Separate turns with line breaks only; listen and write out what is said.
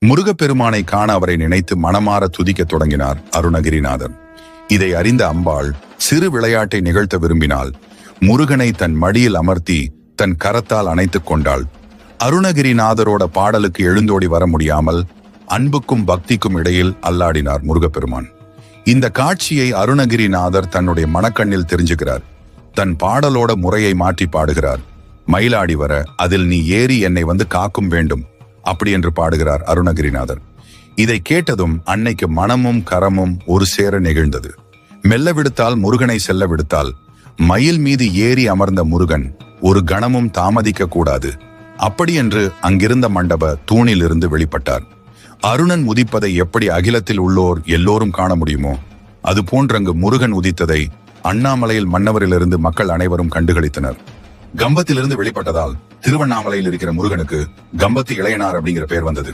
முருகப்பெருமானை காண அவரை நினைத்து மனமாற துதிக்கத் தொடங்கினார் அருணகிரிநாதர். இதை அறிந்த அம்பாள் சிறு விளையாட்டை நிகழ்த்த விரும்பினாள். முருகனை தன் மடியில் அமர்த்தி தன் கரத்தால் அணைத்துக் கொண்டாள். அருணகிரிநாதரோட பாடலுக்கு எழுந்தோடி வர முடியாமல் அன்புக்கும் பக்திக்கும் இடையில் அல்லாடினார் முருகப்பெருமான். இந்த காட்சியை அருணகிரிநாதர் தன்னுடைய மனக்கண்ணில் தெரிஞ்சுக்கிறார். தன் பாடலோட முறையை மாற்றி பாடுகிறார். மயிலாடி வர அதில் நீ ஏறி என்னை வந்து காக்கும் வேண்டும் அப்படி என்று பாடுகிறார் அருணகிரிநாதர். இதை கேட்டதும் அன்னைக்கு மனமும் கரமும் ஒரு சேர நெகிழ்ந்தது. மெல்ல விடுத்தால் முருகனை செல்ல விடுத்தால் மயில் மீது ஏறி அமர்ந்த முருகன் ஒரு கணமும் தாமதிக்க கூடாது அப்படி என்று அங்கிருந்த மண்டப தூணில் இருந்து வெளிப்பட்டார். அருணன் உதிப்பதை எப்படி அகிலத்தில் உள்ளோர் எல்லோரும் காண முடியுமோ அது போன்றங்கு முருகன் உதித்ததை அண்ணாமலையில் மன்னவரிலிருந்து மக்கள் அனைவரும் கண்டுகளித்தனர். கம்பத்திலிருந்து வெளிப்பட்டதால் திருவண்ணாமலையில் இருக்கிற முருகனுக்கு கம்பத்து இளையனார் அப்படிங்கிற பெயர் வந்தது.